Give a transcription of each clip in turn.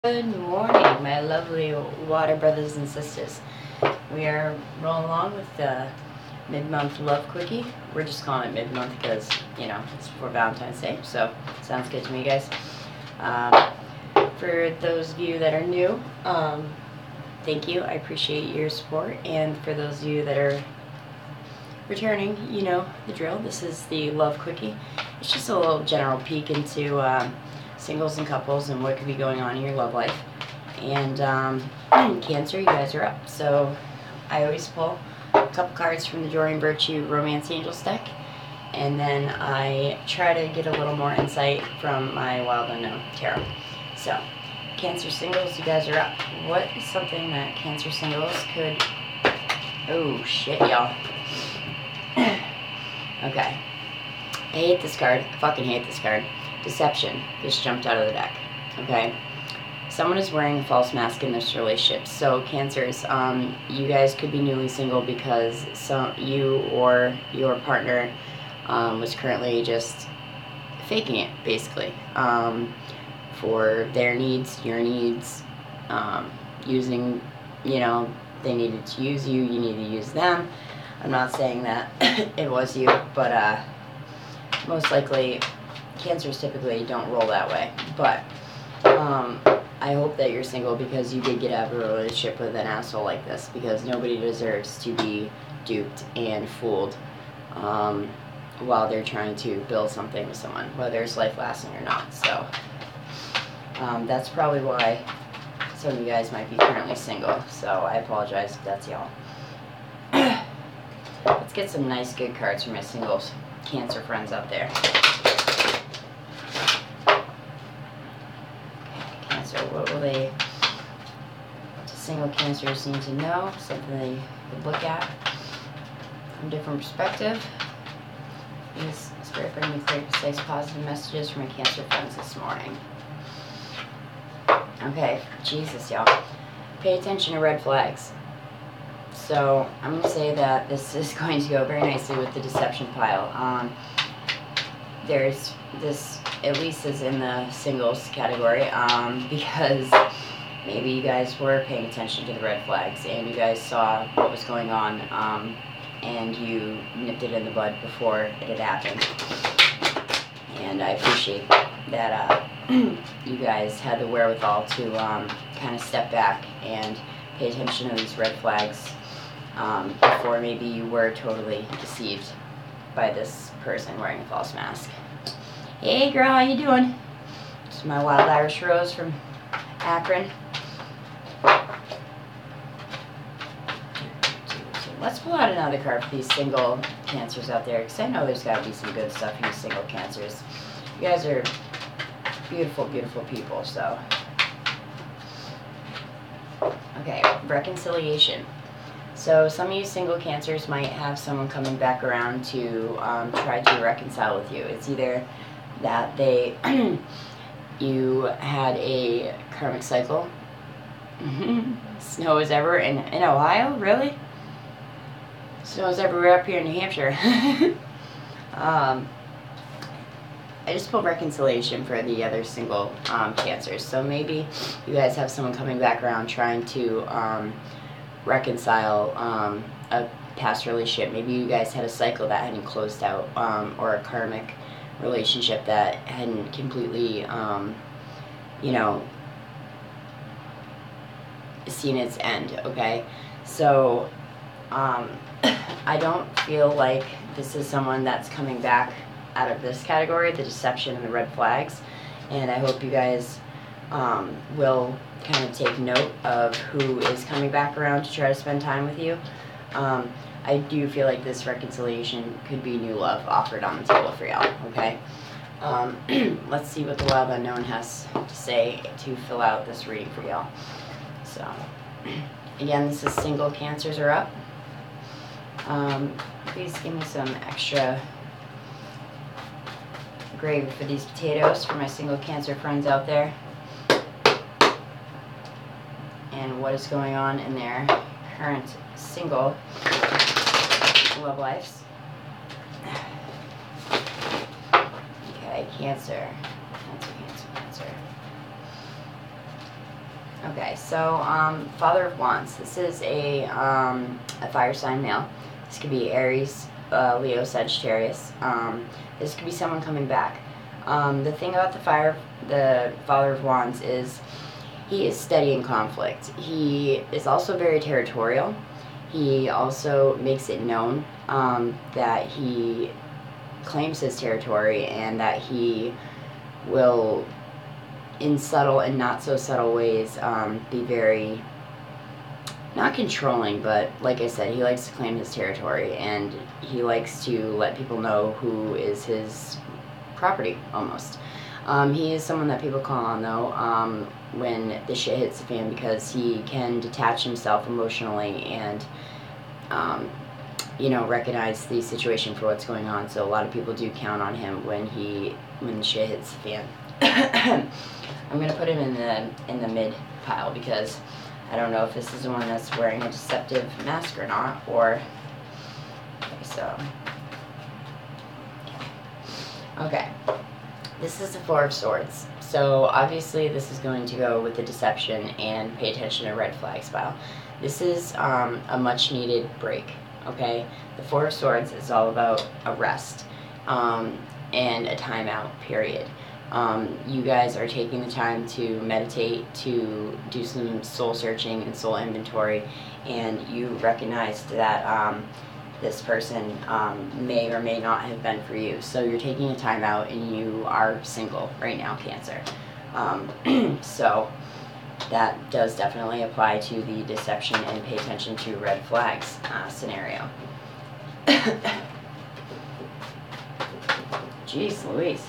Good morning, my lovely water brothers and sisters. We are rolling along with the mid-month love quickie. We're just calling it mid-month because, it's for Valentine's Day, so sounds good to me, guys. For those of you that are new, thank you. I appreciate your support. And for those of you that are returning, you know the drill. This is the love quickie. It's just a little general peek into singles and couples and what could be going on in your love life. And Cancer, you guys are up. So I always pull a couple cards from the Joy and Virtue Romance Angels deck, and then I try to get a little more insight from my Wild Unknown Tarot. So Cancer singles, you guys are up. What is something that Cancer singles could... Oh shit, y'all. Okay. I hate this card. I fucking hate this card. Deception just jumped out of the deck. Okay, someone is wearing a false mask in this relationship. So Cancers, you guys could be newly single because you or your partner was currently just faking it, basically, for their needs, your needs, using, they needed to use you, you need to use them. I'm not saying that it was you, but most likely Cancers typically don't roll that way. But I hope that you're single because you did get out of a relationship with an asshole like this, because nobody deserves to be duped and fooled while they're trying to build something with someone, whether it's life lasting or not. So that's probably why some of you guys might be currently single. So I apologize if that's y'all. Let's get some nice good cards for my singles Cancer friends out there. Cancer, what will they, single Cancers need to know? Something they could look at from a different perspective. Please, Spirit, bring me clear, precise, positive messages for my Cancer friends this morning. Okay, Jesus, y'all. Pay attention to red flags. So I'm going to say that this is going to go very nicely with the deception pile. There's this, at least is in the singles category, because maybe you guys were paying attention to the red flags and you guys saw what was going on, and you nipped it in the bud before it had happened. And I appreciate that you guys had the wherewithal to kind of step back and pay attention to these red flags before maybe you were totally deceived by this person wearing a false mask. Hey girl, how you doing? This is my Wild Irish Rose from Akron. So let's pull out another card for these single Cancers out there, because I know there's got to be some good stuff for you single Cancers. You guys are beautiful, beautiful people, so. Okay, reconciliation. So some of you single Cancers might have someone coming back around to try to reconcile with you. It's either that you had a karmic cycle. Snow is ever in Ohio? Really? Snow is everywhere up here in New Hampshire. I just pulled reconciliation for the other single Cancers. So maybe you guys have someone coming back around trying to reconcile a past relationship. Maybe you guys had a cycle that hadn't closed out, or a karmic relationship that hadn't completely, seen its end, okay? So, I don't feel like this is someone that's coming back out of this category, the deception and the red flags, and I hope you guys will kind of take note of who is coming back around to try to spend time with you. I do feel like this reconciliation could be new love offered on the table for y'all, okay? Let's see what the Wild Unknown has to say to fill out this reading for y'all. So, again, this is single Cancers are up. Please give me some extra gravy for these potatoes for my single Cancer friends out there. And what is going on in their current single love lives. Okay, Cancer. Cancer. Okay, so Father of Wands. This is a fire sign male. This could be Aries, Leo, Sagittarius. This could be someone coming back. The thing about the Father of Wands is he is steady in conflict. He is also very territorial. He also makes it known that he claims his territory and that he will, in subtle and not so subtle ways, be very, not controlling, but like I said, he likes to claim his territory, and he likes to let people know who is his property, almost. He is someone that people call on, though, when the shit hits the fan, because he can detach himself emotionally and, you know, recognize the situation for what's going on. So a lot of people do count on him when the shit hits the fan. I'm gonna put him in the mid pile because I don't know if this is the one that's wearing a deceptive mask or not, or okay, so okay. This is the Four of Swords. So obviously this is going to go with the deception and pay attention to red flags pile. This is a much needed break, okay? The Four of Swords is all about a rest and a timeout period. You guys are taking the time to meditate, to do some soul searching and soul inventory, and you recognized that this person may or may not have been for you. So you're taking a time out and you are single right now, Cancer. So that does definitely apply to the deception and pay attention to red flags scenario. Jeez Louise.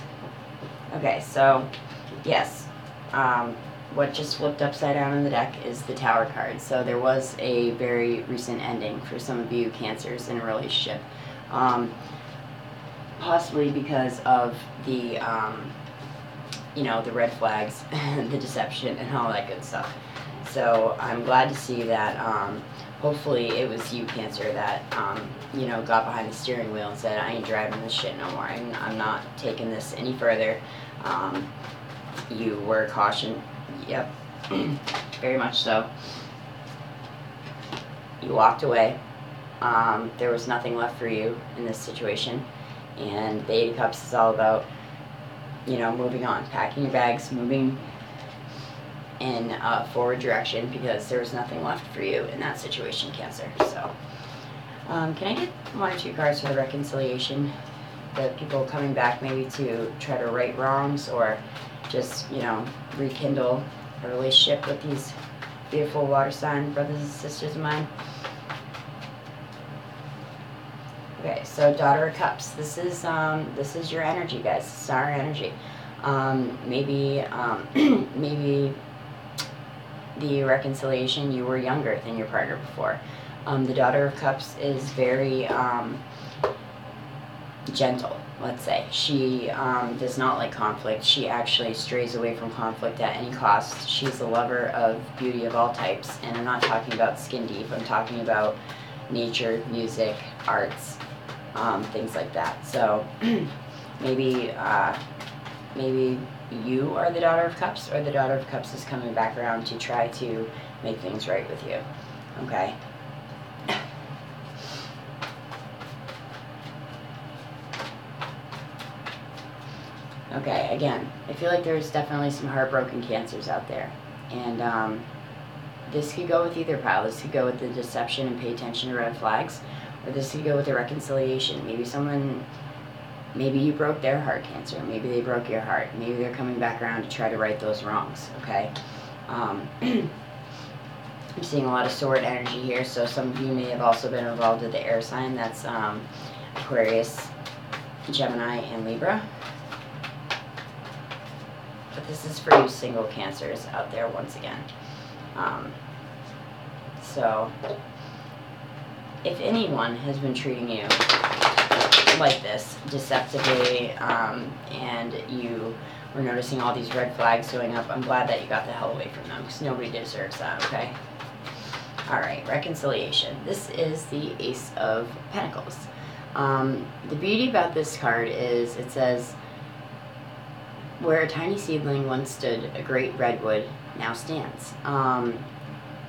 Okay, so yes, what just flipped upside down in the deck is the Tower card. So there was a very recent ending for some of you Cancers in a relationship, possibly because of the, you know, the red flags, the deception, and all that good stuff. So I'm glad to see that hopefully it was you, Cancer, that, you know, got behind the steering wheel and said, I ain't driving this shit no more. I'm not taking this any further. You were cautioned. Yep. Very much so. You walked away. There was nothing left for you in this situation. And the Eight of Cups is all about, you know, moving on, packing your bags, moving in a forward direction, because there was nothing left for you in that situation, Cancer. So, can I get one or two cards for the reconciliation? The people coming back maybe to try to right wrongs, or just, you know, rekindle a relationship with these beautiful water sign brothers and sisters of mine. Okay, so Daughter of Cups. This is your energy, guys. This is our energy. Maybe maybe the reconciliation, you were younger than your partner before. The Daughter of Cups is very gentle, let's say. She does not like conflict. She actually strays away from conflict at any cost. She's a lover of beauty of all types, and I'm not talking about skin deep. I'm talking about nature, music, arts, things like that. So maybe maybe you are the Daughter of Cups, or the Daughter of Cups is coming back around to try to make things right with you. Okay? Okay, again, I feel like there's definitely some heartbroken Cancers out there. And this could go with either pile. This could go with the deception and pay attention to red flags, or this could go with the reconciliation. Maybe you broke their heart, Cancer. Maybe they broke your heart. Maybe they're coming back around to try to right those wrongs, okay? I'm seeing a lot of sword energy here, so some of you may have also been involved with the air sign. That's Aquarius, Gemini, and Libra. But this is for you single Cancers out there once again. So, if anyone has been treating you like this, deceptively, and you were noticing all these red flags going up, I'm glad that you got the hell away from them, because nobody deserves that, okay? Alright, reconciliation. This is the Ace of Pentacles. The beauty about this card is it says, where a tiny seedling once stood, a great redwood now stands.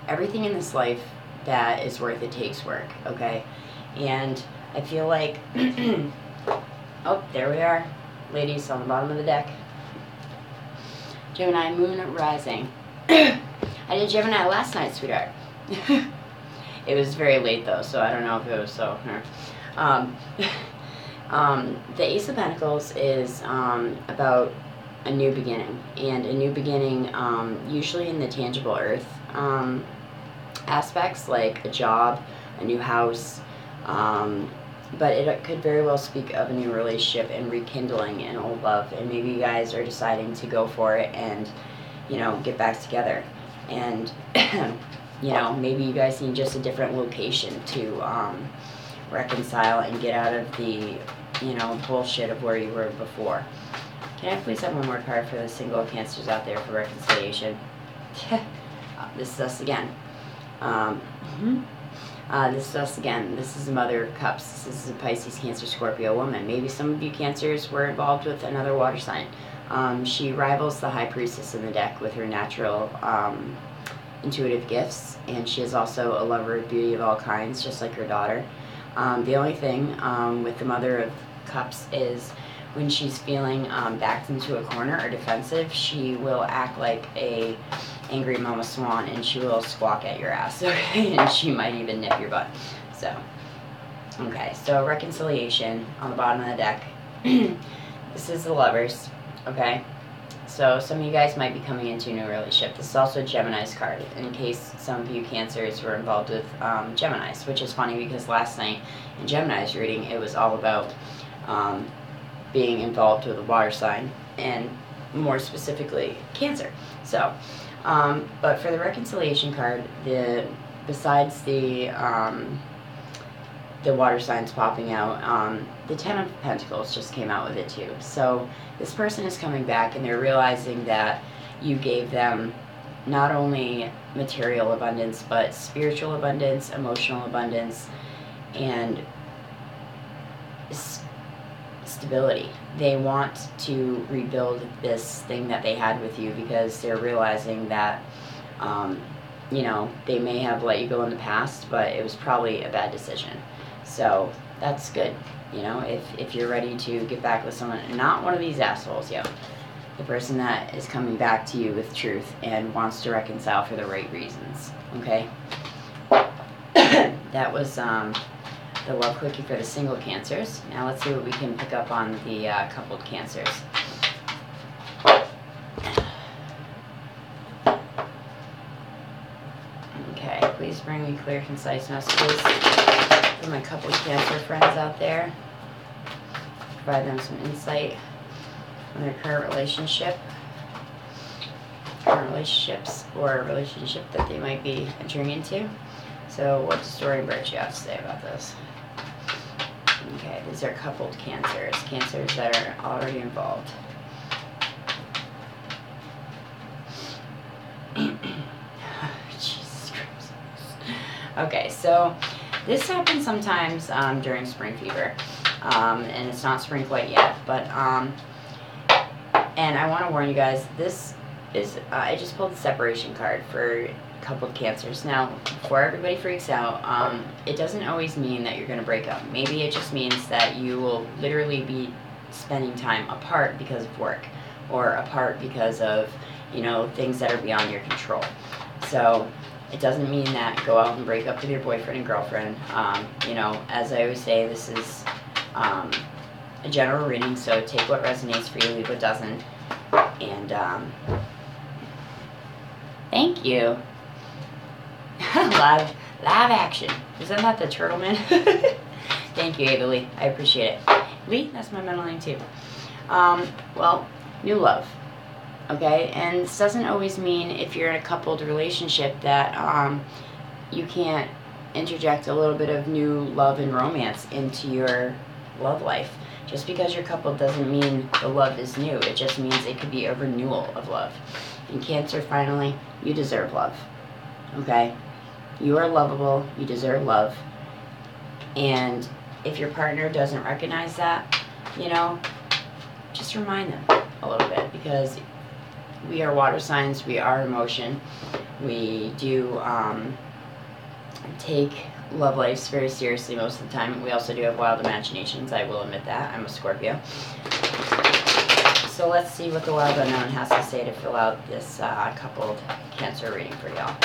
Everything in this life that is worth it takes work, okay? And I feel like, oh, there we are, ladies on the bottom of the deck. Gemini, moon rising. I did Gemini last night, sweetheart. It was very late though, so I don't know if it was so. The Ace of Pentacles is about a new beginning, and a new beginning usually in the tangible earth aspects, like a job, a new house, but it could very well speak of a new relationship and rekindling an old love, and maybe you guys are deciding to go for it and, you know, get back together. And you know, maybe you guys need just a different location to reconcile and get out of the, you know, bullshit of where you were before. Can I please have one more card for the single Cancers out there for reconciliation? This is us again. This is us again. This is the Mother of Cups. This is a Pisces, Cancer, Scorpio woman. Maybe some of you Cancers were involved with another water sign. She rivals the High Priestess in the deck with her natural intuitive gifts, and she is also a lover of beauty of all kinds, just like her daughter. The only thing with the Mother of Cups is when she's feeling backed into a corner or defensive, she will act like a angry mama swan, and she will squawk at your ass, okay? And she might even nip your butt. So, okay, so reconciliation on the bottom of the deck. This is the Lovers, okay? So some of you guys might be coming into a new relationship. This is also Gemini's card, in case some of you Cancers were involved with Geminis, which is funny because last night in Gemini's reading, it was all about being involved with a water sign, and more specifically, Cancer. So, but for the reconciliation card, besides the water signs popping out, the Ten of Pentacles just came out with it too. So this person is coming back, and they're realizing that you gave them not only material abundance, but spiritual abundance, emotional abundance, and stability. They want to rebuild this thing that they had with you, because they're realizing that you know, they may have let you go in the past, but it was probably a bad decision. So that's good, you know, if you're ready to get back with someone, not one of these assholes, yo. The person that is coming back to you with truth and wants to reconcile for the right reasons, okay? That was the love quickie for the single Cancers. Now let's see what we can pick up on the coupled Cancers. Okay, please bring me clear, concise messages for my coupled Cancer friends out there. Provide them some insight on their current relationship, current relationships, or a relationship that they might be entering into. So what does Story Birch have to say about this? Okay, these are coupled Cancers, Cancers that are already involved. Jesus Christ. Okay, so this happens sometimes during spring fever, and it's not spring quite yet, but and I want to warn you guys, this is, I just pulled the separation card for coupled Cancers. Now, before everybody freaks out, it doesn't always mean that you're going to break up. Maybe it just means that you will literally be spending time apart because of work, or apart because of, you know, things that are beyond your control. So it doesn't mean that go out and break up with your boyfriend and girlfriend. You know, as I always say, this is a general reading, so take what resonates for you, leave what doesn't. And thank you. live action. Isn't that the Turtle Man? Thank you, Ava Lee. I appreciate it. Lee, that's my middle name too. Well, new love. Okay, and this doesn't always mean, if you're in a coupled relationship, that you can't interject a little bit of new love and romance into your love life. Just because you're coupled doesn't mean the love is new. It just means it could be a renewal of love. In Cancer, finally, you deserve love. Okay? You are lovable. You deserve love. And if your partner doesn't recognize that, you know, just remind them a little bit, because we are water signs. We are emotion. We do take love lives very seriously most of the time. We also do have wild imaginations. I will admit that. I'm a Scorpio. So let's see what the wild unknown has to say to fill out this coupled Cancer reading for y'all.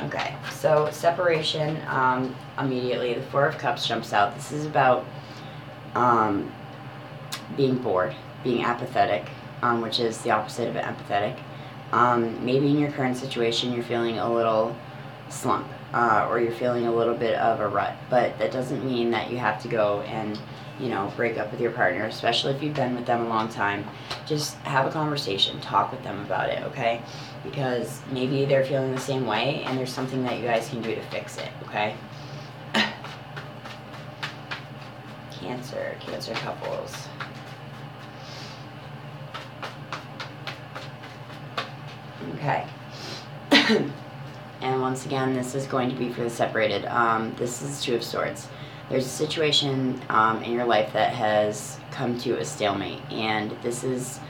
Okay, so separation, immediately the Four of Cups jumps out. This is about being bored, being apathetic, which is the opposite of empathetic. Maybe in your current situation you're feeling a little slump, or you're feeling a little bit of a rut, but that doesn't mean that you have to go and, you know, break up with your partner, especially if you've been with them a long time. Just have a conversation, talk with them about it, okay? Because maybe they're feeling the same way and there's something that you guys can do to fix it, okay? Cancer couples. Okay. And once again, this is going to be for the separated. This is Two of Swords. There's a situation in your life that has come to a stalemate, and this is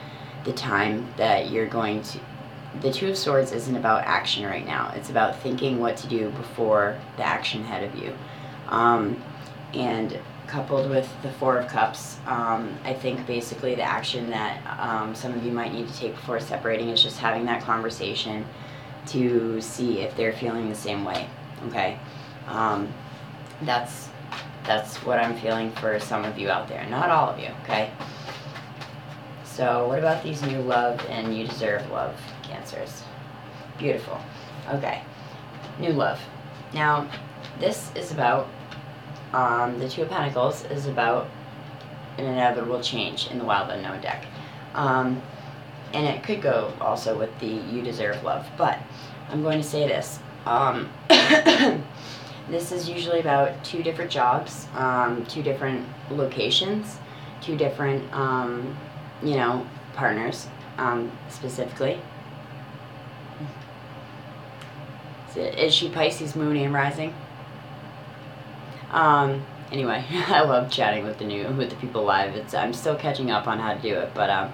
the time that you're going to... The Two of Swords isn't about action right now. It's about thinking what to do before the action ahead of you. And coupled with the Four of Cups, I think basically the action that some of you might need to take before separating is just having that conversation to see if they're feeling the same way, okay? That's what I'm feeling for some of you out there. Not all of you, okay? So what about these new love and you deserve love, Cancers? Beautiful. Okay, new love. Now, this is about, the Two of Pentacles is about an inevitable change in the Wild Unknown deck. And it could go also with the you deserve love, but I'm going to say this. This is usually about two different jobs, two different locations, two different, you know, partners, specifically. Is she Pisces, Moon, and Rising? Anyway, I love chatting with the people live. I'm still catching up on how to do it, but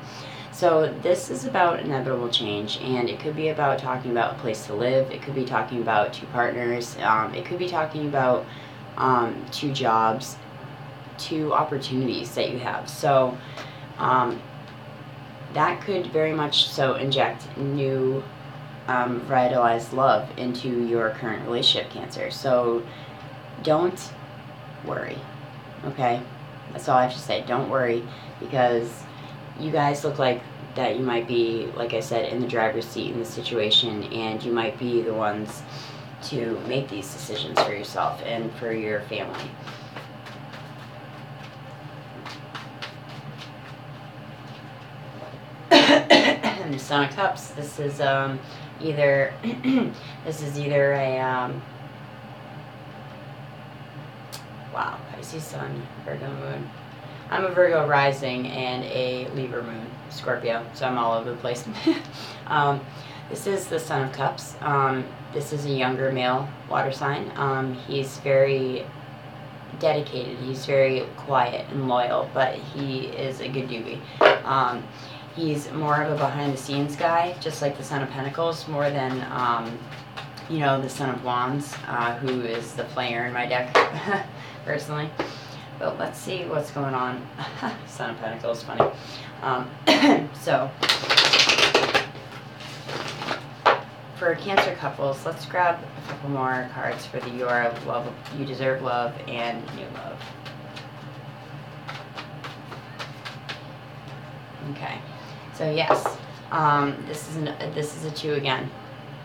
so this is about inevitable change, and it could be about talking about a place to live. It could be talking about two partners. It could be talking about two jobs, two opportunities that you have. So that could very much so inject new vitalized love into your current relationship, Cancer. So don't worry, okay? That's all I have to say. Don't worry, because you guys look like that you might be, like I said, in the driver's seat in the situation, and you might be the ones to make these decisions for yourself and for your family. And the Son of Cups, this is either this is either a wow, Pisces Sun, Virgo Moon. I'm a Virgo rising and a Libra moon, Scorpio, so I'm all over the place. This is the Son of Cups. This is a younger male water sign. He's very dedicated. He's very quiet and loyal, but he is a good doobie. He's more of a behind-the-scenes guy, just like the Son of Pentacles, more than, you know, the Son of Wands, who is the player in my deck, personally. But let's see what's going on. Son of Pentacles, funny. So, for Cancer couples, let's grab a couple more cards for the Your Love, You Deserve Love, and New Love. Okay, so yes, this is a 2 again.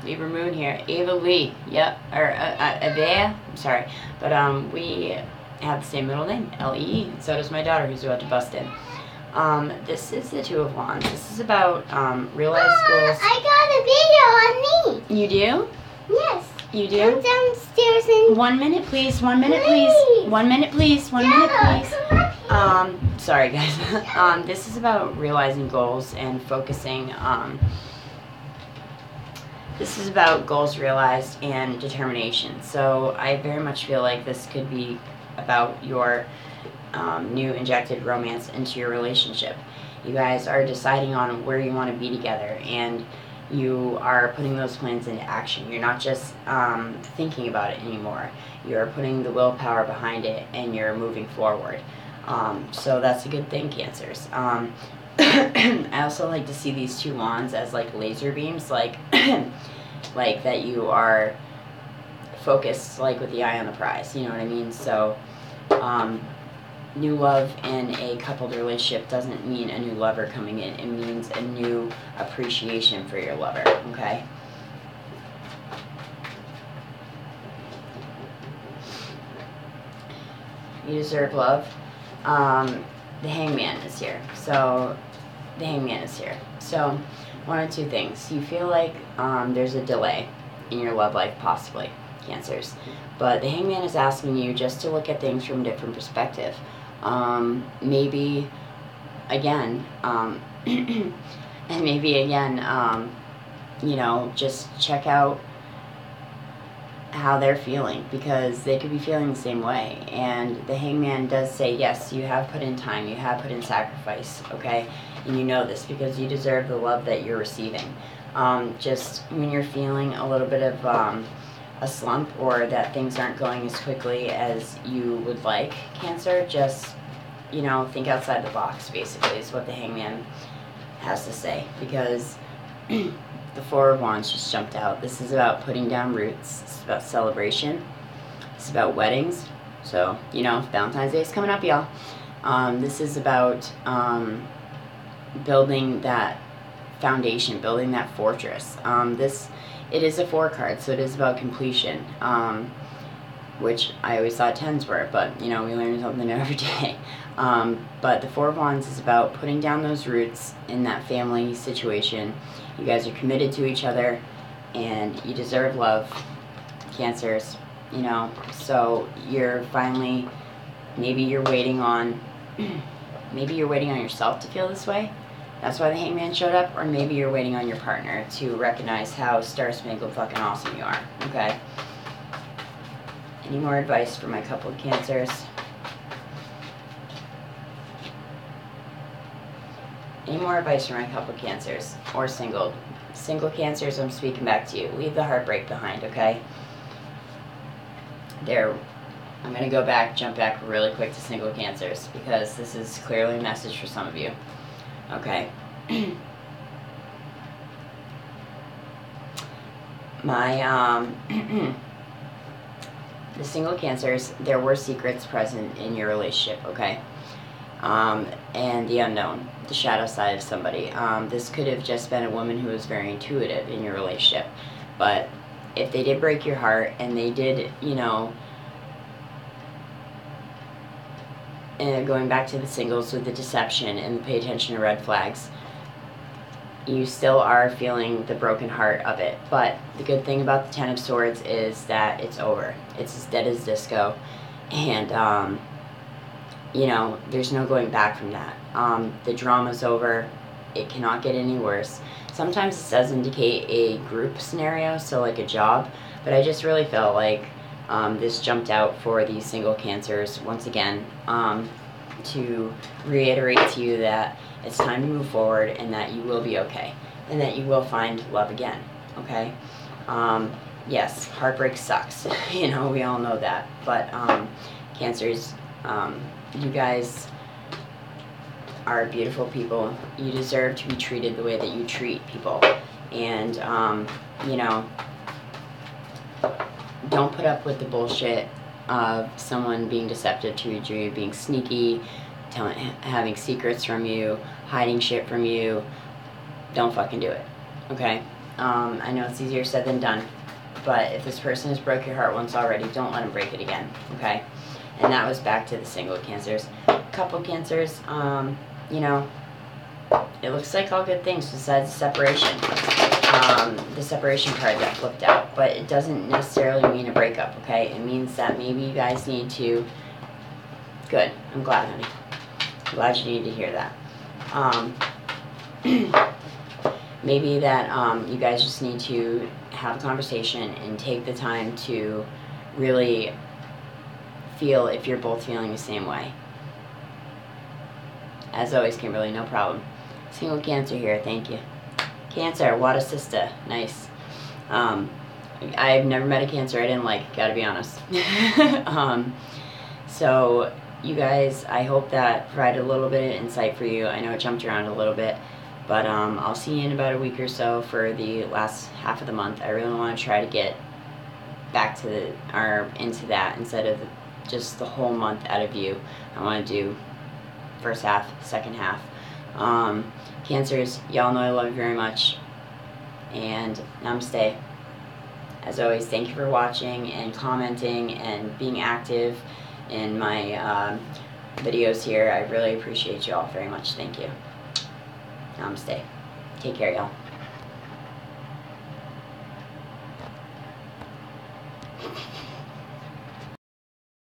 Libra Moon here, Ava Lee, yep, or Avea, I'm sorry, but we have the same middle name, L-E-E, and so does my daughter, who's about to bust in. This is the Two of Wands. This is about realized goals. I got a video on me. You do? Yes. You do? I'm downstairs and... 1 minute, please. 1 minute, please. 1 minute, please. 1 minute, please. Sorry, guys. This is about realizing goals and focusing. This is about goals realized and determination. So I very much feel like this could be about your new injected romance into your relationship. You guys are deciding on where you want to be together, and you are putting those plans into action. You're not just thinking about it anymore. You're putting the willpower behind it, and you're moving forward. So that's a good thing, Cancers. I also like to see these two wands as like laser beams, like like that you are focused, like with the eye on the prize. You know what I mean? So new love in a coupled relationship doesn't mean a new lover coming in. It means a new appreciation for your lover, okay? You deserve love. The Hangman is here. So, the Hangman is here. So, one of two things. You feel like there's a delay in your love life, possibly, Cancers. But the Hangman is asking you just to look at things from a different perspective. Maybe, again, and maybe again, you know, just check out how they're feeling, because they could be feeling the same way. And the Hangman does say, yes, you have put in time, you have put in sacrifice, okay? And you know this because you deserve the love that you're receiving. Just when you're feeling a little bit of a slump, or that things aren't going as quickly as you would like, Cancer, just, you know, think outside the box, basically, is what the Hangman has to say. Because the Four of Wands just jumped out. This is about putting down roots. It's about celebration. It's about weddings. So, you know, Valentine's Day is coming up, y'all. This is about building that foundation, building that fortress. It is a 4 card, so it is about completion, which I always thought 10s were, but, you know, we learn something new every day. But the Four of Wands is about putting down those roots in that family situation. You guys are committed to each other, and you deserve love, Cancers, you know. So you're finally, maybe you're waiting on yourself to feel this way. That's why the Hangman showed up. Or maybe you're waiting on your partner to recognize how star-spangled fucking awesome you are, okay? Any more advice for my couple of Cancers? Any more advice for my couple of Cancers? Or single? Single Cancers, I'm speaking back to you. Leave the heartbreak behind, okay? There. I'm going to go back, jump back really quick to single Cancers, because this is clearly a message for some of you. Okay. My, the single Cancers, there were secrets present in your relationship, okay? And the unknown, the shadow side of somebody. This could have just been a woman who was very intuitive in your relationship. But if they did break your heart, and they did, you know, and going back to the singles with the deception and the pay attention to red flags, you still are feeling the broken heart of it. But the good thing about the Ten of Swords is that it's over. It's as dead as disco. And, you know, there's no going back from that. The drama's over. It cannot get any worse. Sometimes this does indicate a group scenario, so like a job. But I just really felt like this jumped out for these single Cancers once again, to reiterate to you that it's time to move forward, and that you will be okay, and that you will find love again, okay? Yes, heartbreak sucks. You know, we all know that. But Cancers, you guys are beautiful people. You deserve to be treated the way that you treat people. And, you know, don't put up with the bullshit of someone being deceptive to you, being sneaky, having secrets from you, hiding shit from you. Don't fucking do it, okay? I know it's easier said than done, but if this person has broke your heart once already, don't let them break it again, okay? And that was back to the single Cancers. Couple Cancers, you know, it looks like all good things besides the separation. The separation card that flipped out, but it doesn't necessarily mean a breakup, okay? It means that maybe you guys need to, good, I'm glad, honey. I'm glad you need to hear that. Maybe that you guys just need to have a conversation and take the time to really feel if you're both feeling the same way. As always, Kimberly, no problem. Single Cancer here, thank you. Cancer, Wada Sista, nice. I've never met a Cancer I didn't like, gotta be honest. So, you guys, I hope that provided a little bit of insight for you. I know it jumped around a little bit, but I'll see you in about a week or so for the last half of the month. I really want to try to get back to into that instead of just the whole month out of you. I want to do first half, second half. Cancers, y'all know I love you very much, and namaste. As always, thank you for watching and commenting and being active in my videos here. I really appreciate you all very much. Thank you. Namaste. Take care, y'all.